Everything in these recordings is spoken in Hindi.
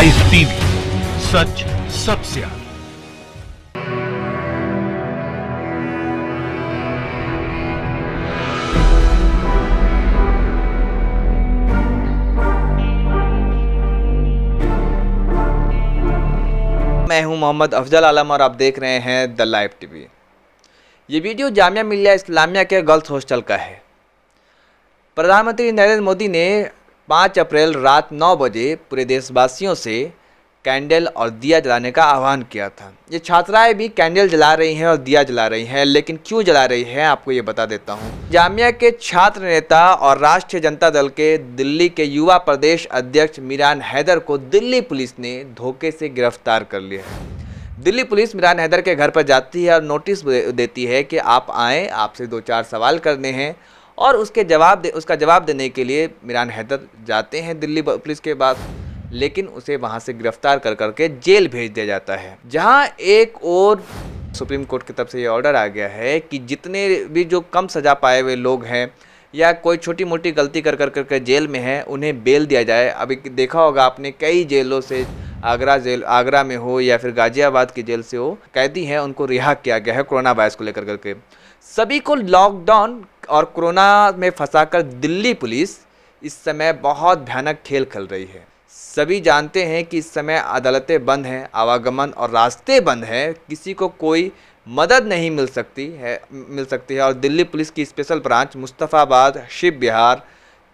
लाइव टीवी, सच सबसे आगे। मैं हूं मोहम्मद अफजल आलम और आप देख रहे हैं द लाइव टीवी। ये वीडियो जामिया मिल्लिया इस्लामिया के गर्ल्स हॉस्टल का है। प्रधानमंत्री नरेंद्र मोदी ने 5 अप्रैल रात 9 बजे पूरे देशवासियों से कैंडल और दिया जलाने का आह्वान किया था। ये छात्राएं भी कैंडल जला रही हैं और दिया जला रही हैं, लेकिन क्यों जला रही हैं आपको ये बता देता हूँ। जामिया के छात्र नेता और राष्ट्रीय जनता दल के दिल्ली के युवा प्रदेश अध्यक्ष मिरान हैदर को दिल्ली पुलिस ने धोखे से गिरफ्तार कर लिया है। दिल्ली पुलिस मिरान हैदर के घर पर जाती है और नोटिस देती है कि आप आएँ, आपसे 2-4 सवाल करने हैं, और उसका जवाब देने के लिए मिरान हैदर जाते हैं दिल्ली पुलिस के पास, लेकिन उसे वहां से गिरफ्तार कर करके जेल भेज दिया जाता है। जहां एक और सुप्रीम कोर्ट की तरफ से ये ऑर्डर आ गया है कि जितने भी जो कम सज़ा पाए हुए लोग हैं या कोई छोटी मोटी गलती कर करके जेल में है, उन्हें बेल दिया जाए। अभी देखा होगा आपने, कई जेलों से आगरा में हो या फिर गाजियाबाद की जेल से हो, कैदी हैं उनको रिहा किया गया है कोरोना वायरस को लेकर करके। सभी को लॉकडाउन और कोरोना में फंसाकर दिल्ली पुलिस इस समय बहुत भयानक खेल खेल रही है। सभी जानते हैं कि इस समय अदालतें बंद हैं, आवागमन और रास्ते बंद हैं, किसी को कोई मदद नहीं मिल सकती है और दिल्ली पुलिस की स्पेशल ब्रांच मुस्तफ़ाबाद, शिव विहार,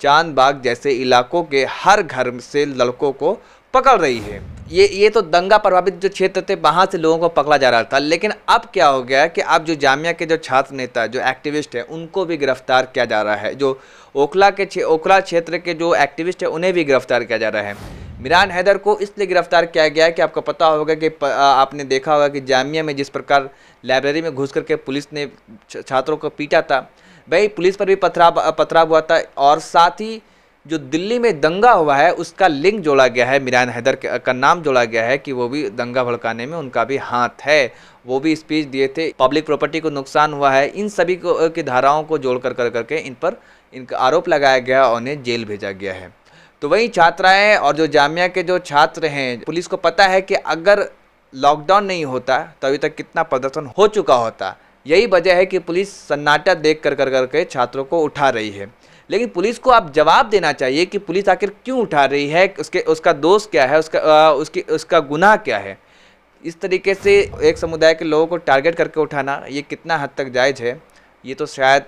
चांदबाग जैसे इलाकों के हर घर से लड़कों को पकड़ रही है। ये तो दंगा प्रभावित जो क्षेत्र थे वहाँ से लोगों को पकड़ा जा रहा था, लेकिन अब क्या हो गया कि अब जो जामिया के जो छात्र नेता, जो एक्टिविस्ट हैं, उनको भी गिरफ्तार किया जा रहा है। जो ओखला क्षेत्र के जो एक्टिविस्ट हैं उन्हें भी गिरफ्तार किया जा रहा है। मिरान हैदर को इसलिए गिरफ्तार किया गया है कि आपको पता होगा कि आपने देखा होगा कि जामिया में जिस प्रकार लाइब्रेरी में घुस करके पुलिस ने छात्रों को पीटा था, भाई पुलिस पर भी पथराव हुआ था, और साथ ही जो दिल्ली में दंगा हुआ है उसका लिंक जोड़ा गया है, मिरान हैदर का नाम जोड़ा गया है कि वो भी दंगा भड़काने में उनका भी हाथ है, वो भी स्पीच दिए थे, पब्लिक प्रॉपर्टी को नुकसान हुआ है। इन सभी की धाराओं को जोड़ करके इनका आरोप लगाया गया और उन्हें जेल भेजा गया है। तो वही छात्राएं और जो जामिया के जो छात्र हैं, पुलिस को पता है कि अगर लॉकडाउन नहीं होता तो अभी तक कितना प्रदर्शन हो चुका होता। यही वजह है कि पुलिस सन्नाटा देख करके छात्रों को उठा रही है। लेकिन पुलिस को आप जवाब देना चाहिए कि पुलिस आखिर क्यों उठा रही है, उसका दोष क्या है, उसका गुनाह क्या है। इस तरीके से एक समुदाय के लोगों को टारगेट करके उठाना ये कितना हद तक जायज़ है, ये तो शायद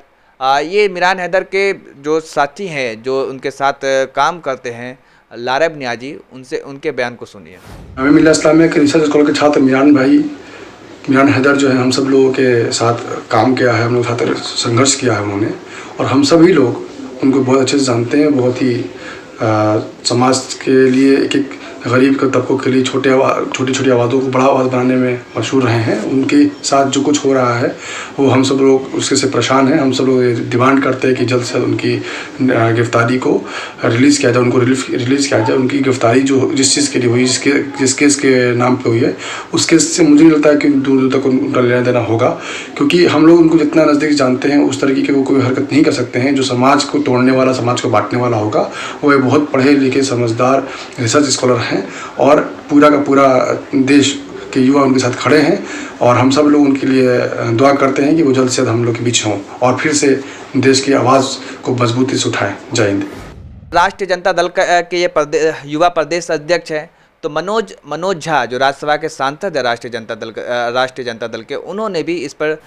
ये मिरान हैदर के जो साथी हैं, जो उनके साथ काम करते हैं, लारब नियाजी, उनके बयान को सुनिए। जामिया मिल्लिया इस्लामिया के रिसर्च स्कॉलर के छात्र मिरान हैदर जो है, हम सब लोगों के साथ काम किया है, हम लोग साथ संघर्ष किया है उन्होंने, और हम सभी लोग उनको बहुत अच्छे से जानते हैं। बहुत ही समाज के लिए, एक गरीब के तबकों के लिए छोटी छोटी आवाज़ों को बड़ा आवाज़ बनाने में मशहूर रहे हैं। उनके साथ जो कुछ हो रहा है वो हम सब लोग उसके से परेशान हैं। हम सब लोग डिमांड करते हैं कि जल्द से जल्द उनकी गिरफ्तारी को रिलीज़ किया जाए, उनको रिलीज़ किया जाए। उनकी गिरफ्तारी जो जिस चीज़ के लिए हुई, जिस केस के नाम पे हुई है, उस केस से मुझे नहीं लगता है कि दूर दूर तक उनका लेना देना होगा, क्योंकि हम लोग उनको जितना नज़दीक जानते हैं उस तरीके के वो कोई हरकत नहीं कर सकते हैं जो समाज को तोड़ने वाला, समाज को बांटने वाला होगा। वो एक बहुत पढ़े लिखे समझदार रिसर्च स्कॉलर हैं और पूरा का पूरा देश के युवा उनके साथ खड़े हैं, और हम सब लोग उनके लिए दुआ करते हैं कि वो जल्द से जल्द हम लोग के बीच हों और फिर से देश की आवाज़ को मजबूती से उठाएं। जय हिंद। राष्ट्रीय जनता दल के ये युवा प्रदेश अध्यक्ष हैं, तो मनोज झा जो राज्यसभा के सांसद है राष्ट्रीय जनता दल के, उन्होंने भी इस पर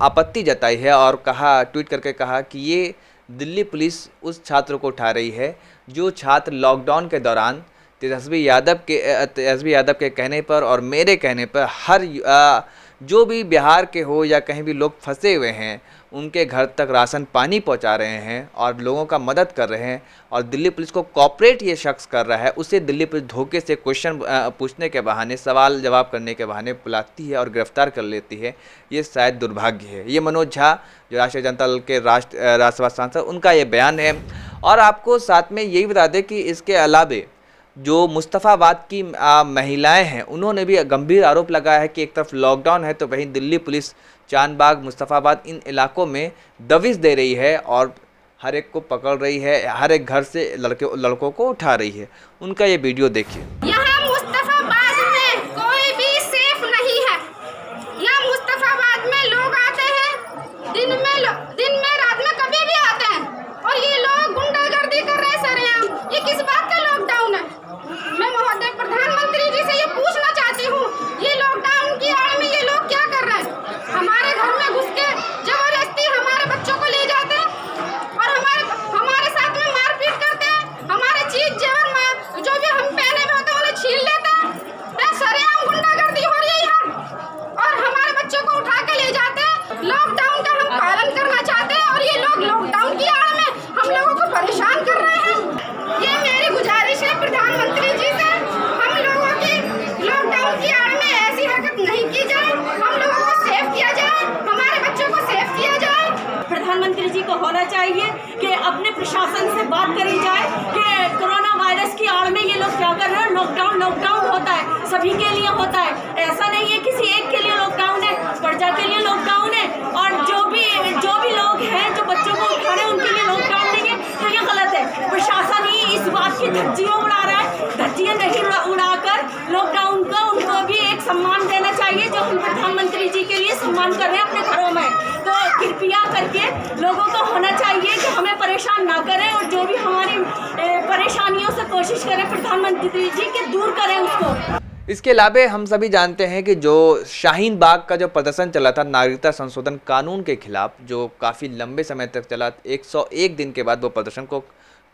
आपत्ति जताई है और ट्वीट करके कहा कि ये दिल्ली पुलिस उस छात्र को उठा रही है जो छात्र लॉकडाउन के दौरान तेजस्वी यादव के कहने पर और मेरे कहने पर जो भी बिहार के हो या कहीं भी लोग फंसे हुए हैं, उनके घर तक राशन पानी पहुंचा रहे हैं और लोगों का मदद कर रहे हैं। और दिल्ली पुलिस को कॉपरेट ये शख्स कर रहा है, उसे दिल्ली पुलिस धोखे से क्वेश्चन पूछने के बहाने, सवाल जवाब करने के बहाने बुलाती है और गिरफ्तार कर लेती है। ये शायद दुर्भाग्य है। ये मनोज झा जो राष्ट्रीय जनता दल के राज्यसभा सांसद, उनका ये बयान है। और आपको साथ में यही बता दें कि इसके अलावे जो मुस्तफ़ाबाद की महिलाएं हैं, उन्होंने भी गंभीर आरोप लगाया है कि एक तरफ लॉकडाउन है तो वहीं दिल्ली पुलिस चांदबाग, मुस्तफ़ाबाद इन इलाकों में दबिश दे रही है और हर एक को पकड़ रही है, हर एक घर से लड़कों को उठा रही है। उनका ये वीडियो देखिए। की धज्जियां उड़ा रहा है। धज्जियां नहीं उड़ाकर लॉकडाउन का उनको भी एक सम्मान देना चाहिए जो हम प्रधानमंत्री जी के लिए सम्मान कर रहे हैं अपने घरों में। तो कृपया करके लोगों को होना चाहिए कि हमें परेशान ना करें और जो भी हमारी परेशानियों से कोशिश करें प्रधानमंत्री जी के दूर करें उसको। इसके अलावा हम सभी जानते हैं कि जो शाहीन बाग का जो प्रदर्शन चला था नागरिकता संशोधन कानून के खिलाफ, जो काफ़ी लंबे समय तक चला, 101 दिन के बाद वो प्रदर्शन को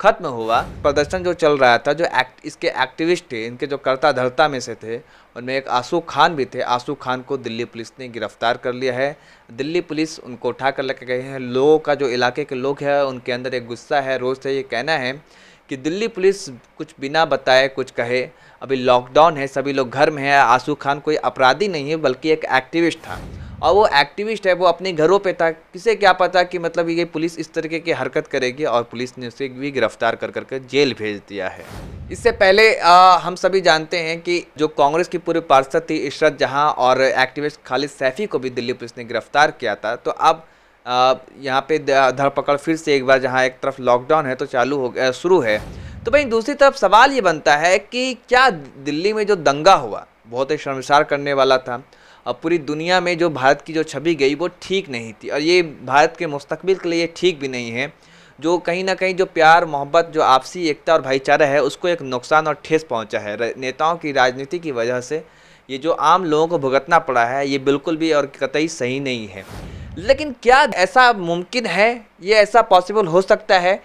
ख़त्म हुआ। प्रदर्शन जो चल रहा था, जो इसके एक्टिविस्ट थे, इनके जो कर्ता धर्ता में से थे, उनमें एक आसू खान भी थे। आसू खान को दिल्ली पुलिस ने गिरफ्तार कर लिया है। दिल्ली पुलिस उनको उठा कर लेके गए हैं। लोगों का जो इलाके के लोग हैं उनके अंदर एक गुस्सा है, रोज़ से ये कहना है कि दिल्ली पुलिस कुछ बिना बताए कुछ कहे। अभी लॉकडाउन है, सभी लोग घर में हैं। आसू खान कोई अपराधी नहीं है बल्कि एक एक्टिविस्ट था, और वो एक्टिविस्ट है, वो अपने घरों पे था। किसे क्या पता कि मतलब ये पुलिस इस तरीके की हरकत करेगी, और पुलिस ने उसे भी गिरफ्तार कर करके जेल भेज दिया है। इससे पहले हम सभी जानते हैं कि जो कांग्रेस की पूर्व पार्षद थी इशरत जहां और एक्टिविस्ट खालिद सैफी को भी दिल्ली पुलिस ने गिरफ्तार किया था। तो अब यहाँ पे धरपकड़ फिर से एक बार, जहाँ एक तरफ लॉकडाउन है तो शुरू है, तो भाई दूसरी तरफ सवाल ये बनता है कि क्या दिल्ली में जो दंगा हुआ बहुत ही शर्मसार करने वाला था, और पूरी दुनिया में जो भारत की जो छवि गई वो ठीक नहीं थी, और ये भारत के मुस्तकबिल के लिए ठीक भी नहीं है। जो कहीं ना कहीं जो प्यार मोहब्बत, जो आपसी एकता और भाईचारा है, उसको एक नुकसान और ठेस पहुंचा है। नेताओं की राजनीति की वजह से ये जो आम लोगों को भुगतना पड़ा है, ये बिल्कुल भी और कतई सही नहीं है। लेकिन क्या ऐसा मुमकिन है, ये ऐसा पॉसिबल हो सकता है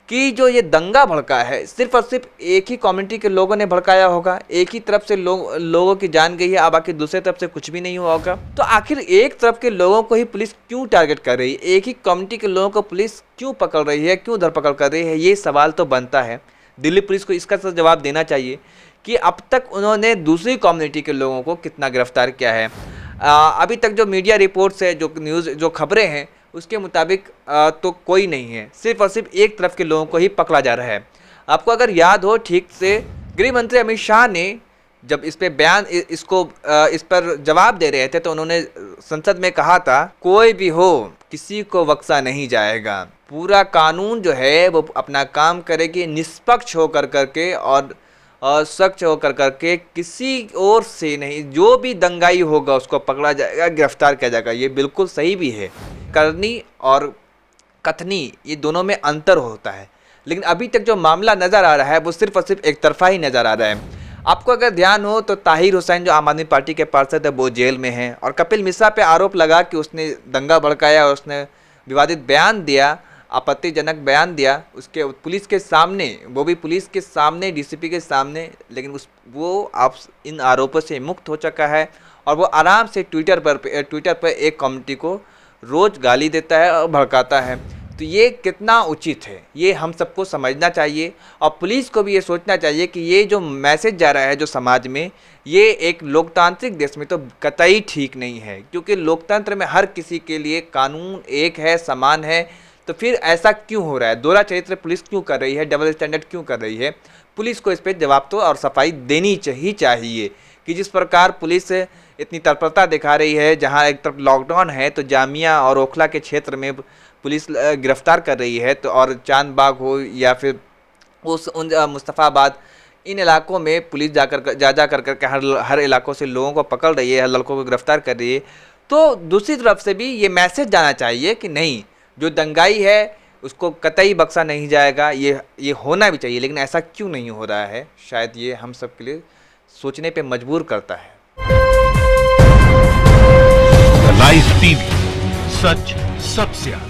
कि जो ये दंगा भड़का है सिर्फ और सिर्फ एक ही कम्युनिटी के लोगों ने भड़काया होगा, एक ही तरफ से लोगों की जान गई है, अब बाकी दूसरे तरफ से कुछ भी नहीं हुआ होगा? तो आखिर एक तरफ के लोगों को ही पुलिस क्यों टारगेट कर रही है, एक ही कम्युनिटी के लोगों को पुलिस क्यों पकड़ रही है, क्यों धरपकड़ कर रही है? ये सवाल तो बनता है। दिल्ली पुलिस को इसका तो जवाब देना चाहिए कि अब तक उन्होंने दूसरी कम्युनिटी के लोगों को कितना गिरफ्तार किया है। अभी तक जो मीडिया रिपोर्ट्स है, जो न्यूज़, जो खबरें हैं, उसके मुताबिक तो कोई नहीं है, सिर्फ और सिर्फ एक तरफ के लोगों को ही पकड़ा जा रहा है। आपको अगर याद हो ठीक से, गृह मंत्री अमित शाह ने जब इस पे बयान इस पर जवाब दे रहे थे तो उन्होंने संसद में कहा था, कोई भी हो किसी को बख्शा नहीं जाएगा, पूरा कानून जो है वो अपना काम करेगी, निष्पक्ष होकर करके और सख्त होकर करके, किसी और से नहीं, जो भी दंगाई होगा उसको पकड़ा जाएगा, गिरफ्तार किया जाएगा। ये बिल्कुल सही भी है। करनी और कथनी, ये दोनों में अंतर होता है, लेकिन अभी तक जो मामला नज़र आ रहा है वो सिर्फ और सिर्फ एक तरफा ही नज़र आ रहा है। आपको अगर ध्यान हो तो ताहिर हुसैन जो आम आदमी पार्टी के पार्षद है वो जेल में है, और कपिल मिश्रा पे आरोप लगा कि उसने दंगा भड़काया और उसने विवादित बयान दिया, आपत्तिजनक बयान दिया उसके पुलिस के सामने, वो भी पुलिस के सामने, डीसीपी के सामने, लेकिन वो अब इन आरोपों से मुक्त हो चुका है, और वो आराम से ट्विटर पर एक कम्युनिटी को रोज़ गाली देता है और भड़काता है। तो ये कितना उचित है, ये हम सबको समझना चाहिए, और पुलिस को भी ये सोचना चाहिए कि ये जो मैसेज जा रहा है जो समाज में, ये एक लोकतांत्रिक देश में तो कतई ठीक नहीं है, क्योंकि लोकतंत्र में हर किसी के लिए कानून एक है, समान है। तो फिर ऐसा क्यों हो रहा है? दोहरा चरित्र पुलिस क्यों कर रही है? डबल स्टैंडर्ड क्यों कर रही है? पुलिस को इस पर जवाब तो और सफाई देनी चाहिए कि जिस प्रकार पुलिस इतनी तत्परता दिखा रही है, जहां एक तरफ लॉकडाउन है तो जामिया और ओखला के क्षेत्र में पुलिस गिरफ्तार कर रही है, तो और चांद बाग हो या फिर मुस्तफ़ाबाद, इन इलाकों में पुलिस जा कर हर इलाकों से लोगों को पकड़ रही है, हर लड़कों को गिरफ्तार कर रही है। तो दूसरी तरफ से भी ये मैसेज जाना चाहिए कि नहीं, जो दंगाई है उसको कतई बख्शा नहीं जाएगा, ये होना भी चाहिए। लेकिन ऐसा क्यों नहीं हो रहा है, शायद ये हम सब के लिए सोचने पे मजबूर करता है। लाइव टीवी, सच सबसे आगे।